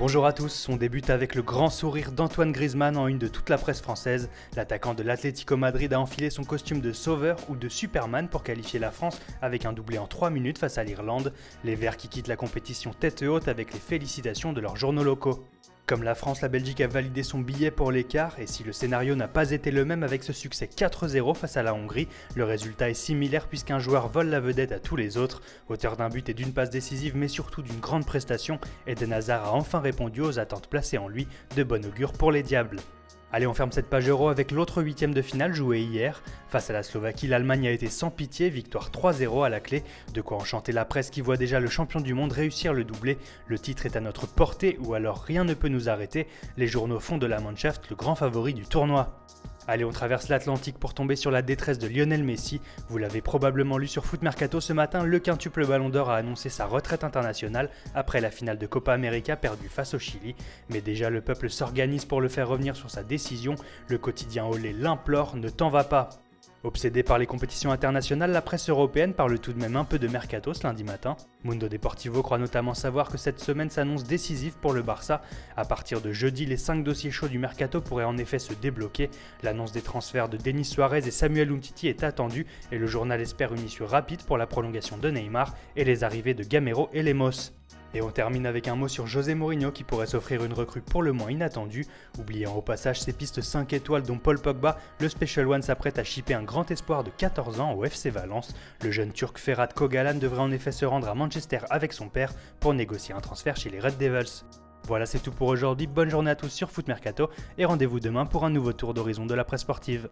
Bonjour à tous, on débute avec le grand sourire d'Antoine Griezmann en une de toute la presse française. L'attaquant de l'Atlético Madrid a enfilé son costume de sauveur ou de Superman pour qualifier la France avec un doublé en 3 minutes face à l'Irlande. Les Verts qui quittent la compétition tête haute avec les félicitations de leurs journaux locaux. Comme la France, la Belgique a validé son billet pour l'écart et si le scénario n'a pas été le même avec ce succès 4-0 face à la Hongrie, le résultat est similaire puisqu'un joueur vole la vedette à tous les autres. Auteur d'un but et d'une passe décisive mais surtout d'une grande prestation, Eden Hazard a enfin répondu aux attentes placées en lui, de bon augure pour les Diables. Allez, on ferme cette page Euro avec l'autre huitième de finale joué hier. Face à la Slovaquie, l'Allemagne a été sans pitié, victoire 3-0 à la clé. De quoi enchanter la presse qui voit déjà le champion du monde réussir le doublé. Le titre est à notre portée ou alors rien ne peut nous arrêter. Les journaux font de la Mannschaft le grand favori du tournoi. Allez, on traverse l'Atlantique pour tomber sur la détresse de Lionel Messi. Vous l'avez probablement lu sur Foot Mercato ce matin, le quintuple Ballon d'Or a annoncé sa retraite internationale après la finale de Copa América perdue face au Chili. Mais déjà le peuple s'organise pour le faire revenir sur sa décision. Le quotidien Olé l'implore, ne t'en va pas. Obsédée par les compétitions internationales, la presse européenne parle tout de même un peu de mercato ce lundi matin. Mundo Deportivo croit notamment savoir que cette semaine s'annonce décisive pour le Barça. À partir de jeudi, les 5 dossiers chauds du mercato pourraient en effet se débloquer. L'annonce des transferts de Denis Suarez et Samuel Umtiti est attendue et le journal espère une issue rapide pour la prolongation de Neymar et les arrivées de Gamero et Lemos. Et on termine avec un mot sur José Mourinho qui pourrait s'offrir une recrue pour le moins inattendue. Oubliant au passage ses pistes 5 étoiles dont Paul Pogba, le Special One s'apprête à shipper un grand espoir de 14 ans au FC Valence. Le jeune turc Ferhat Kogalan devrait en effet se rendre à Manchester avec son père pour négocier un transfert chez les Red Devils. Voilà, c'est tout pour aujourd'hui, bonne journée à tous sur Foot Mercato et rendez-vous demain pour un nouveau tour d'horizon de la presse sportive.